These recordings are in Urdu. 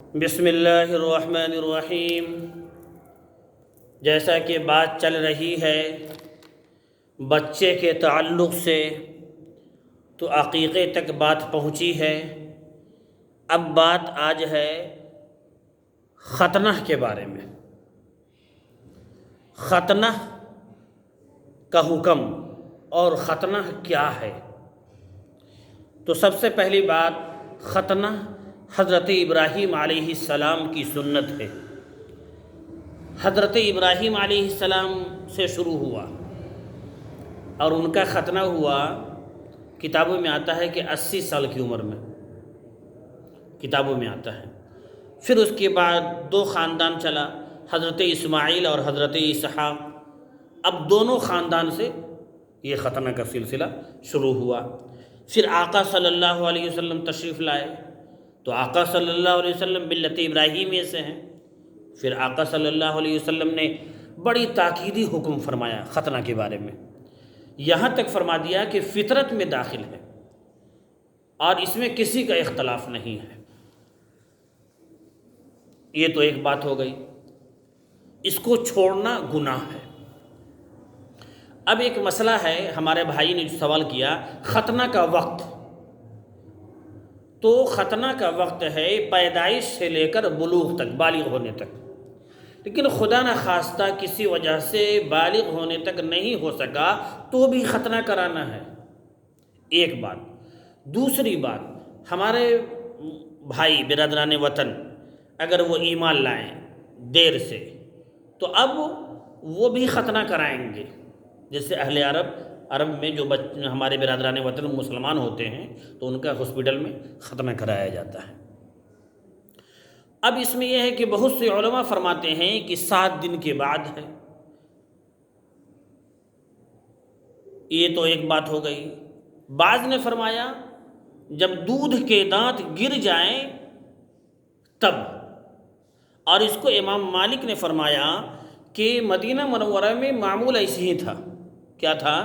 بسم اللہ الرحمن الرحیم۔ جیسا کہ بات چل رہی ہے بچے کے تعلق سے، تو عقیقے تک بات پہنچی ہے۔ اب بات آج ہے ختنہ کے بارے میں۔ ختنہ کا حکم اور ختنہ کیا ہے؟ تو سب سے پہلی بات، ختنہ حضرت ابراہیم علیہ السلام کی سنت ہے۔ حضرت ابراہیم علیہ السلام سے شروع ہوا اور ان کا ختنہ ہوا، کتابوں میں آتا ہے کہ 80 سال کی عمر میں، کتابوں میں آتا ہے۔ پھر اس کے بعد 2 خاندان چلا، حضرت اسماعیل اور حضرت اسحاق۔ اب دونوں خاندان سے یہ ختنہ کا سلسلہ شروع ہوا۔ پھر آقا صلی اللہ علیہ وسلم تشریف لائے، تو آقا صلی اللہ علیہ وسلم ملت ابراہیمیہ سے ہیں۔ پھر آقا صلی اللہ علیہ وسلم نے بڑی تاکیدی حکم فرمایا ختنہ کے بارے میں، یہاں تک فرما دیا کہ فطرت میں داخل ہے اور اس میں کسی کا اختلاف نہیں ہے۔ یہ تو ایک بات ہو گئی، اس کو چھوڑنا گناہ ہے۔ اب ایک مسئلہ ہے، ہمارے بھائی نے جو سوال کیا ختنہ کا وقت، تو ختنہ کا وقت ہے پیدائش سے لے کر بلوغ تک، بالغ ہونے تک۔ لیکن خدا نخواستہ کسی وجہ سے بالغ ہونے تک نہیں ہو سکا تو بھی ختنہ کرانا ہے، ایک بات۔ دوسری بات، ہمارے بھائی برادران وطن اگر وہ ایمان لائیں دیر سے، تو اب وہ بھی ختنہ کرائیں گے۔ جیسے اہل عرب میں جو ہمارے برادران وطن مسلمان ہوتے ہیں تو ان کا ہاسپٹل میں ختنہ کرایا جاتا ہے۔ اب اس میں یہ ہے کہ بہت سے علماء فرماتے ہیں کہ 7 دن کے بعد ہے، یہ تو ایک بات ہو گئی۔ بعض نے فرمایا جب دودھ کے دانت گر جائیں تب، اور اس کو امام مالک نے فرمایا کہ مدینہ منورہ میں معمول ایسے ہی تھا۔ کیا تھا؟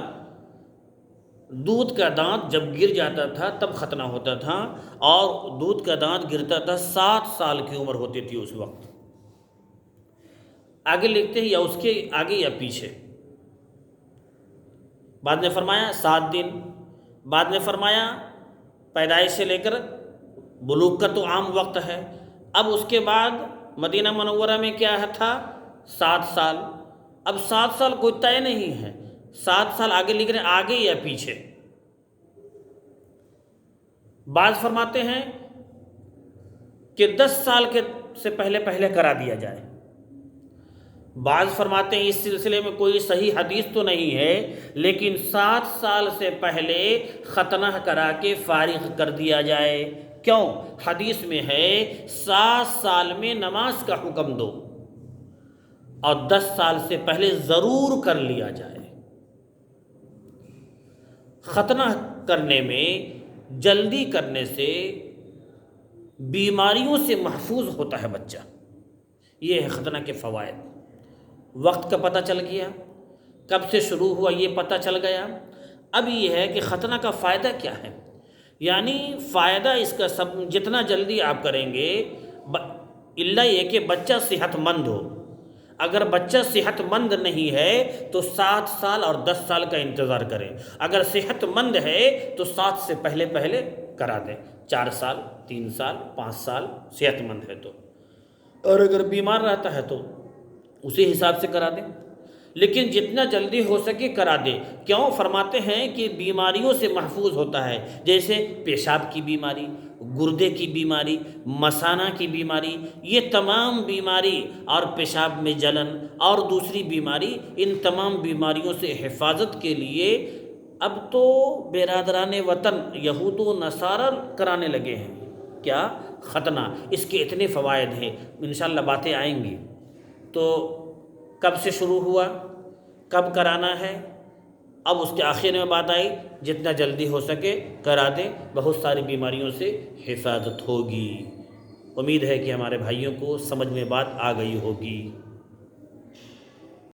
دودھ کا دانت جب گر جاتا تھا تب ختنہ ہوتا تھا، اور دودھ کا دانت گرتا تھا 7 سال کی عمر ہوتی تھی اس وقت۔ آگے لکھتے ہیں یا اس کے آگے یا پیچھے، بعد میں فرمایا 7 دن، بعد میں فرمایا پیدائش سے لے کر بلوغ کا تو عام وقت ہے۔ اب اس کے بعد مدینہ منورہ میں کیا تھا؟ 7 سال۔ اب 7 سال کوئی طے نہیں ہے، 7 سال آگے لکھ رہے ہیں، آگے یا پیچھے۔ بعض فرماتے ہیں کہ 10 سال کے سے پہلے کرا دیا جائے۔ بعض فرماتے ہیں اس سلسلے میں کوئی صحیح حدیث تو نہیں ہے، لیکن 7 سال سے پہلے ختنہ کرا کے فارغ کر دیا جائے۔ کیوں؟ حدیث میں ہے 7 سال میں نماز کا حکم دو اور 10 سال سے پہلے ضرور کر لیا جائے۔ ختنہ کرنے میں جلدی کرنے سے بیماریوں سے محفوظ ہوتا ہے بچہ، یہ ہے ختنہ کے فوائد۔ وقت کا پتہ چل گیا، کب سے شروع ہوا یہ پتہ چل گیا۔ اب یہ ہے کہ ختنہ کا فائدہ کیا ہے، یعنی فائدہ اس کا جتنا جلدی آپ کریں گے، اللہ یہ کہ بچہ صحت مند ہو۔ اگر بچہ صحت مند نہیں ہے تو 7 سال اور 10 سال کا انتظار کریں، اگر صحت مند ہے تو 7 سے پہلے کرا دیں، 4 سال 3 سال 5 سال صحت مند ہے تو، اور اگر بیمار رہتا ہے تو اسی حساب سے کرا دیں، لیکن جتنا جلدی ہو سکے کرا دیں۔ کیوں؟ فرماتے ہیں کہ بیماریوں سے محفوظ ہوتا ہے، جیسے پیشاب کی بیماری، گردے کی بیماری، مثانہ کی بیماری، یہ تمام بیماری، اور پیشاب میں جلن اور دوسری بیماری، ان تمام بیماریوں سے حفاظت کے لیے اب تو برادران وطن یہود و نصارہ کرانے لگے ہیں۔ کیا؟ ختنہ۔ اس کے اتنے فوائد ہیں، انشاءاللہ باتیں آئیں گی۔ تو کب سے شروع ہوا، کب کرانا ہے، اب اس کے آخر میں بات آئی جتنا جلدی ہو سکے کرا دیں، بہت ساری بیماریوں سے حفاظت ہوگی۔ امید ہے کہ ہمارے بھائیوں کو سمجھ میں بات آ گئی ہوگی۔